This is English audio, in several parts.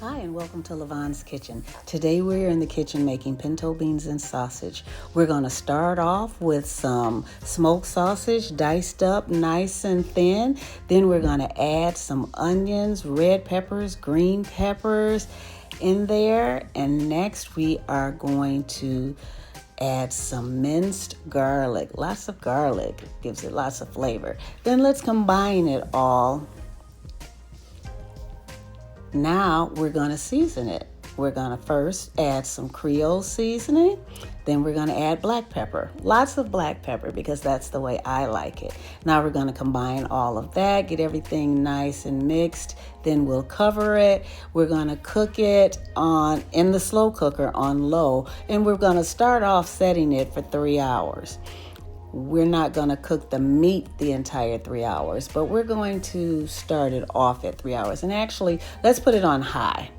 Hi and welcome to Lavonne's Kitchen. Today we're in the kitchen making pinto beans and sausage. We're going to start off with some smoked sausage diced up nice and thin. Then we're going to add some onions, red peppers, green peppers in there. And next we are going to add some minced garlic. Lots of garlic gives it lots of flavor. Then let's combine it all. Now we're going to season it. We're going to first add some Creole seasoning. Then we're going to add black pepper. Lots of black pepper because that's the way I like it. Now we're going to combine all of that, get everything nice and mixed. Then we'll cover it. We're going to cook it in the slow cooker on low. And we're going to start off setting it for 3 hours. We're not going to cook the meat the entire 3 hours, but we're going to start it off at 3 hours. And actually, let's put it on high.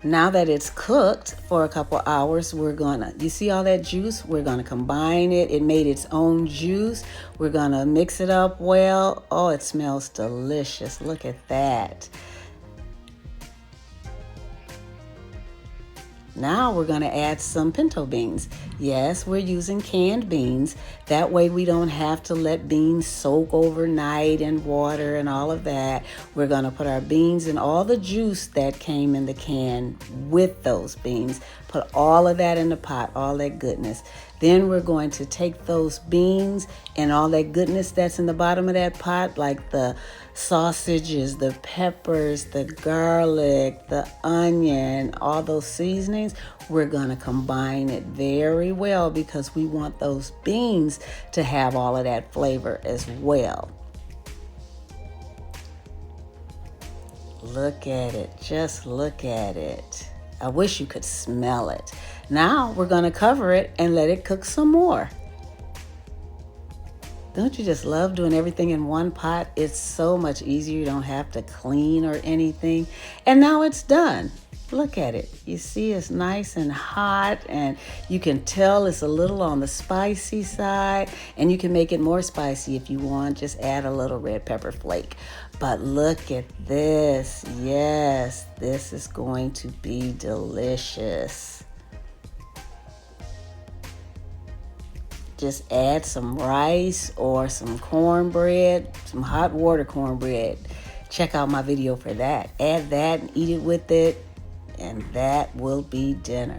Now that it's cooked for a couple hours, you see all that juice? We're going to combine it. It made its own juice. We're going to mix it up well. Oh, it smells delicious. Look at that. Now we're going to add some pinto beans. Yes, we're using canned beans. That way we don't have to let beans soak overnight in water and all of that. We're going to put our beans and all the juice that came in the can with those beans. Put all of that in the pot, all that goodness. Then we're going to take those beans and all that goodness that's in the bottom of that pot, like the sausages, the peppers, the garlic, the onion, all those seasonings. We're going to combine it very well because we want those beans to have all of that flavor as well. Look at it. Just look at it. I wish you could smell it. Now we're going to cover it and let it cook some more. Don't you just love doing everything in one pot? It's so much easier. You don't have to clean or anything. And now it's done. Look at it. You see it's nice and hot, and you can tell it's a little on the spicy side, and you can make it more spicy if you want. Just add a little red pepper flake. But look at this. Yes, this is going to be delicious. Just add some rice or some cornbread, some hot water cornbread. Check out my video for that. Add that and eat it with it, and that will be dinner.